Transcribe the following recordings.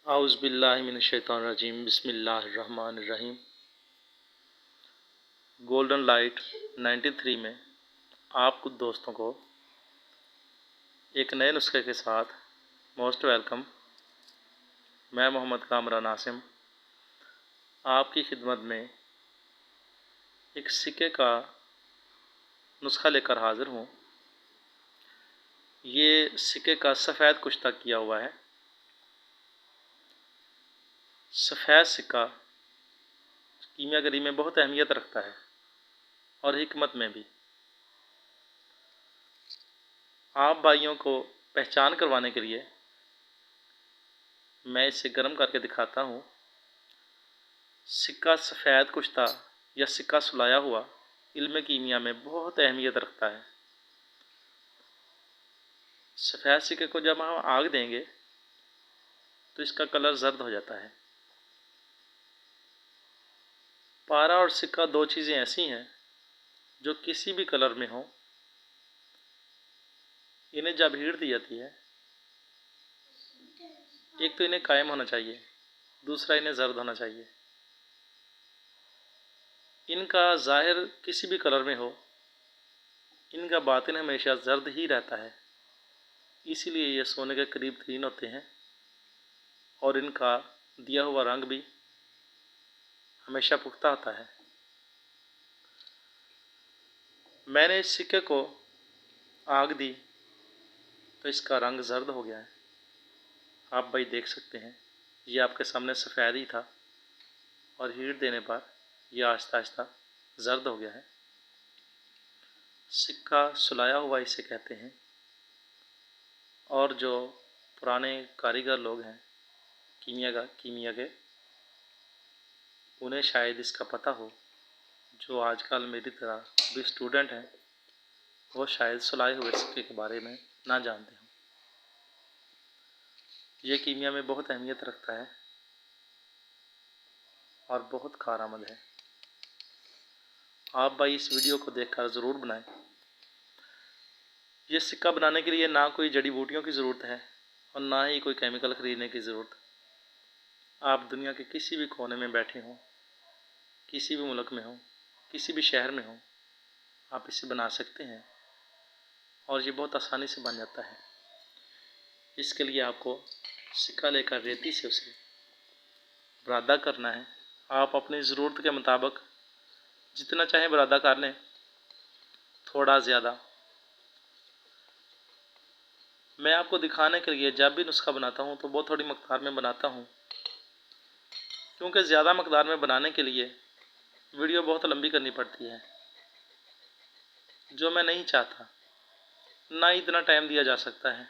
आउज़ुबिल्लाहि मिनश्शैतानिर्रजीम बिस्मिल्लाहिर्रहमानिर्रहीम। Golden light 93 में आप कुछ दोस्तों को एक नए नुस्खे के साथ मोस्ट वेलकम। मैं मोहम्मद कामरान आसिम आपकी खिदमत में एक सिक्के का नुस्खा लेकर हाज़िर हूँ। ये सिक्के का सफ़ेद कुश्ता किया हुआ है। सफ़ेद सिक्का कीमियागरी में बहुत अहमियत रखता है और हिकमत में भी। आप भाइयों को पहचान करवाने के लिए मैं इसे गर्म करके दिखाता हूँ। सिक्का सफ़ेद कुश्ता या सिक्का सुलाया हुआ इल्म कीमिया में बहुत अहमियत रखता है। सफ़ेद सिक्के को जब हम आग देंगे तो इसका कलर जर्द हो जाता है। पारा और सिक्का दो चीज़ें ऐसी हैं जो किसी भी कलर में हो, इन्हें जब हीट दी जाती है, एक तो इन्हें कायम होना चाहिए, दूसरा इन्हें जर्द होना चाहिए। इनका ज़ाहिर किसी भी कलर में हो, इनका बातिन हमेशा जर्द ही रहता है। इसीलिए ये सोने के करीब तरीन होते हैं और इनका दिया हुआ रंग भी हमेशा पुख्ता होता है। मैंने इस सिक्के को आग दी तो इसका रंग जर्द हो गया है। आप भाई देख सकते हैं, ये आपके सामने सफ़ेद ही था और हीट देने पर यह आहिस्ता आहिस्ता जर्द हो गया है। सिक्का सुलाया हुआ इसे कहते हैं और जो पुराने कारीगर लोग हैं कीमिया के, उन्हें शायद इसका पता हो। जो आजकल मेरी तरह भी स्टूडेंट हैं, वो शायद सुलाए हुए सिक्के के बारे में ना जानते हों। ये कीमिया में बहुत अहमियत रखता है और बहुत कारआमद है। आप भाई इस वीडियो को देखकर ज़रूर बनाएं। ये सिक्का बनाने के लिए ना कोई जड़ी बूटियों की ज़रूरत है और ना ही कोई केमिकल ख़रीदने की ज़रूरत। आप दुनिया के किसी भी कोने में बैठे हों, किसी भी मुल्क में हों, किसी भी शहर में हों, आप इसे बना सकते हैं और ये बहुत आसानी से बन जाता है। इसके लिए आपको सिक्का लेकर रेती से उसे बरादा करना है। आप अपनी ज़रूरत के मुताबिक जितना चाहें बरादा कर लें, थोड़ा ज़्यादा। मैं आपको दिखाने के लिए जब भी नुस्खा बनाता हूँ तो बहुत थोड़ी मकदार में बनाता हूँ, क्योंकि ज़्यादा मकदार में बनाने के लिए वीडियो बहुत लंबी करनी पड़ती है, जो मैं नहीं चाहता। ना इतना टाइम दिया जा सकता है।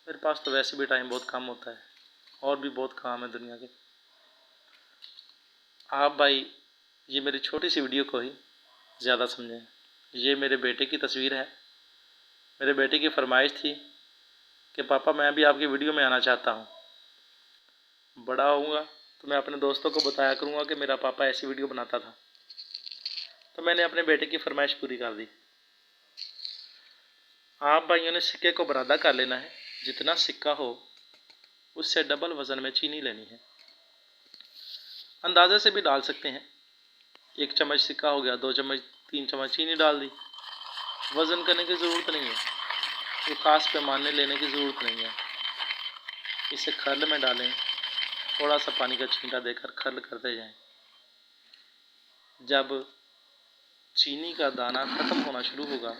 मेरे पास तो वैसे भी टाइम बहुत कम होता है और भी बहुत काम है दुनिया के। आप भाई ये मेरी छोटी सी वीडियो को ही ज़्यादा समझें। ये मेरे बेटे की तस्वीर है। मेरे बेटे की फरमाइश थी कि पापा मैं भी आपकी वीडियो में आना चाहता हूँ। बड़ा होऊंगा तो मैं अपने दोस्तों को बताया करूँगा कि मेरा पापा ऐसी वीडियो बनाता था। तो मैंने अपने बेटे की फरमाइश पूरी कर दी। आप भाइयों ने सिक्के को बरादा कर लेना है। जितना सिक्का हो उससे डबल वज़न में चीनी लेनी है। अंदाज़े से भी डाल सकते हैं। 1 चम्मच सिक्का हो गया, 2 चम्मच 3 चम्मच चीनी डाल दी। वज़न करने की ज़रूरत नहीं है, कोई ख़ास पैमाने लेने की ज़रूरत नहीं है। इसे खर्ल में डालें, थोड़ा सा पानी का छींटा देकर खर्ल करते जाएं। जब चीनी का दाना ख़त्म होना शुरू होगा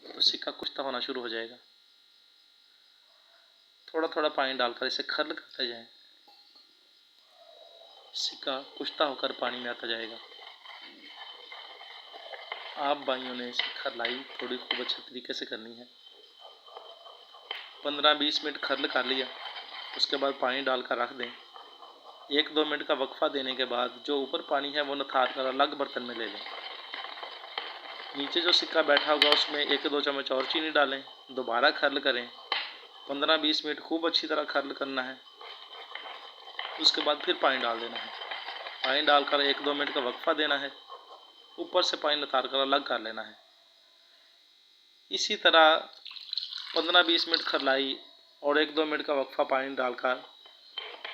तो सिक्का कुश्ता होना शुरू हो जाएगा। थोड़ा थोड़ा पानी डालकर इसे खर्ल करते जाएं। सिक्का कुश्ता होकर पानी में आता जाएगा। आप भाइयों ने इसे खरलाई थोड़ी खूब अच्छे तरीके से करनी है। 15-20 मिनट खर्ल कर लिया, उसके बाद पानी डालकर रख दें। 1-2 मिनट का वक्फा देने के बाद जो ऊपर पानी है वो निथार कर अलग बर्तन में ले लें। नीचे जो सिक्का बैठा होगा उसमें 1-2 चम्मच और चीनी डालें। दोबारा खर्ल करें। 15-20 मिनट खूब अच्छी तरह खर्ल करना है। उसके बाद फिर पानी डाल देना है। पानी डालकर 1-2 मिनट का वक्फा देना है। ऊपर से पानी नितार कर अलग कर लेना है। इसी तरह 15-20 मिनट खरलाई और 1-2 मिनट का वक्फा पानी डालकर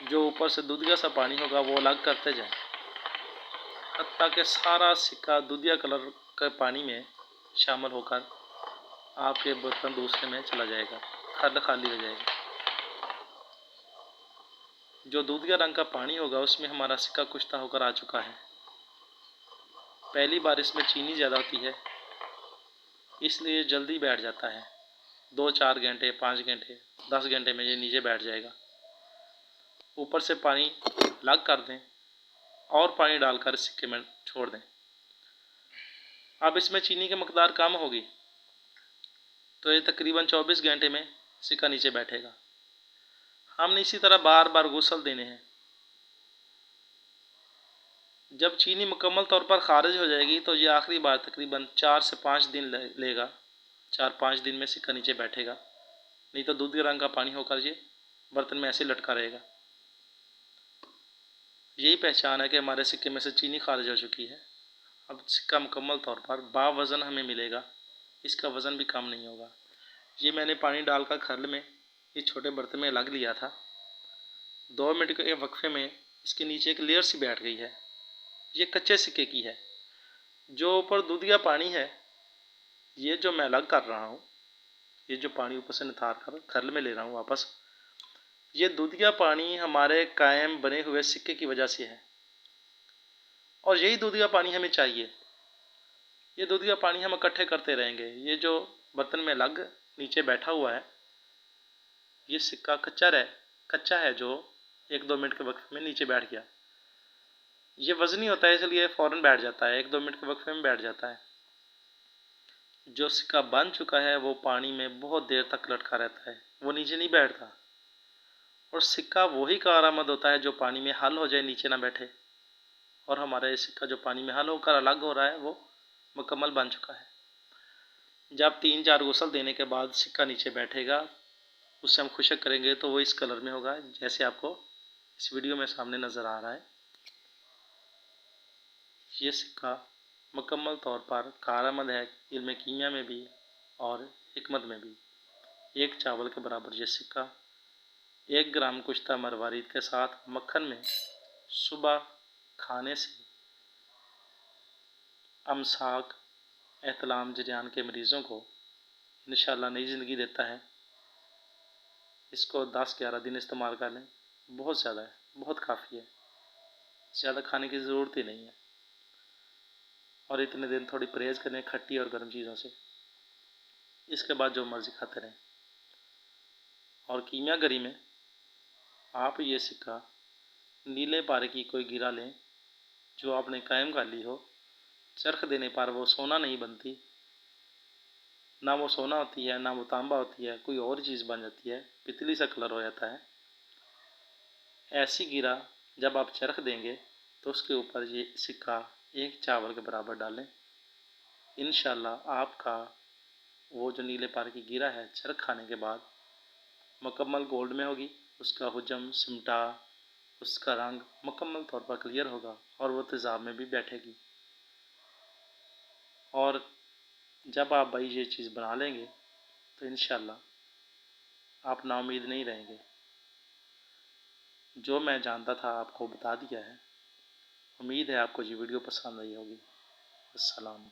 जो ऊपर से दूधिया सा पानी होगा वो अलग करते जाएं, हत्ता कि सारा सिक्का दूधिया कलर के पानी में शामिल होकर आपके बर्तन दूसरे में चला जाएगा, खल खाली हो जाएगी। जो दूधिया रंग का पानी होगा उसमें हमारा सिक्का कुश्ता होकर आ चुका है। पहली बार इसमें चीनी ज़्यादा होती है, इसलिए जल्दी बैठ जाता है। 2-4 घंटे, 5 घंटे, 10 घंटे में ये नीचे बैठ जाएगा। ऊपर से पानी अलग कर दें और पानी डालकर सिक्के में छोड़ दें। अब इसमें चीनी की मकदार कम होगी तो ये तकरीबन 24 घंटे में सिक्का नीचे बैठेगा। हमने इसी तरह बार बार गुसल देने हैं। जब चीनी मुकम्मल तौर पर खारिज हो जाएगी तो ये आखिरी बार तकरीबन 4 से 5 दिन लेगा। 4-5 दिन में सिक्का नीचे बैठेगा, नहीं तो दूधिया रंग का पानी होकर ये बर्तन में ऐसे लटका रहेगा। यही पहचान है कि हमारे सिक्के में से चीनी खारिज हो चुकी है। अब सिक्का मुकम्मल तौर पर बावज़न हमें मिलेगा, इसका वज़न भी कम नहीं होगा। ये मैंने पानी डालकर खरल में इस छोटे बर्तन में लग लिया था। 2 मिनट के वक्फे में इसके नीचे एक लेयर सी बैठ गई है। ये कच्चे सिक्के की है। जो ऊपर दूधिया पानी है, ये जो मैं अलग कर रहा हूँ, ये जो पानी ऊपर से निथार कर खरल में ले रहा हूँ वापस, ये दूधिया पानी हमारे कायम बने हुए सिक्के की वजह से है और यही दूधिया पानी हमें चाहिए। ये दूधिया पानी हम इकट्ठे करते रहेंगे। ये जो बर्तन में लग नीचे बैठा हुआ है, ये सिक्का कच्चा है जो 1-2 मिनट के वक्त में नीचे बैठ गया। ये वज़नी होता है इसलिए फ़ौरन बैठ जाता है, 1-2 मिनट के वक्त में बैठ जाता है। जो सिक्का बन चुका है वो पानी में बहुत देर तक लटका रहता है, वो नीचे नहीं बैठता। और सिक्का वही कारआमद होता है जो पानी में हल हो जाए, नीचे ना बैठे। और हमारा ये सिक्का जो पानी में हल होकर अलग हो रहा है वो मुकम्मल बन चुका है। जब 3-4 गुसल देने के बाद सिक्का नीचे बैठेगा, उससे हम खुशक करेंगे तो वो इस कलर में होगा जैसे आपको इस वीडियो में सामने नज़र आ रहा है। ये सिक्का मुकम्मल तौर पर कारआमद है, इल्म कीमिया में भी और हिकमत में भी। 1 चावल के बराबर ये सिक्का 1 ग्राम कुश्ता मरवारीद के साथ मक्खन में सुबह खाने से अमसाक एहतलाम जरियान के मरीज़ों को इंशाअल्लाह नई ज़िंदगी देता है। इसको 10-11 दिन इस्तेमाल कर लें, बहुत ज़्यादा है, बहुत काफ़ी है। ज़्यादा खाने की ज़रूरत ही नहीं है। और इतने दिन थोड़ी परहेज़ करें खट्टी और गर्म चीज़ों से। इसके बाद जो मर्ज़ी खाते रहें। और कीमियागरी में आप ये सिक्का नीले पारे की कोई गिरा लें जो आपने कायम कर ली हो, चरख देने पर वो सोना नहीं बनती, ना वो सोना होती है, ना वो तांबा होती है, कोई और चीज़ बन जाती है, पितली सा कलर हो जाता है। ऐसी गिरा जब आप चरख देंगे तो उसके ऊपर ये सिक्का 1 चावल के बराबर डालें। इंशाअल्लाह आपका वो जो नीले पार की गिरा है चरख खाने के बाद मुकम्मल गोल्ड में होगी। उसका हुजम सिमटा, उसका रंग मुकम्मल तौर पर क्लियर होगा और वो तेज़ाब में भी बैठेगी। और जब आप भाई ये चीज़ बना लेंगे तो इंशाअल्लाह आप नाउम्मीद नहीं रहेंगे। जो मैं जानता था आपको बता दिया है। उम्मीद है आपको ये वीडियो पसंद आई होगी। अस्सलाम।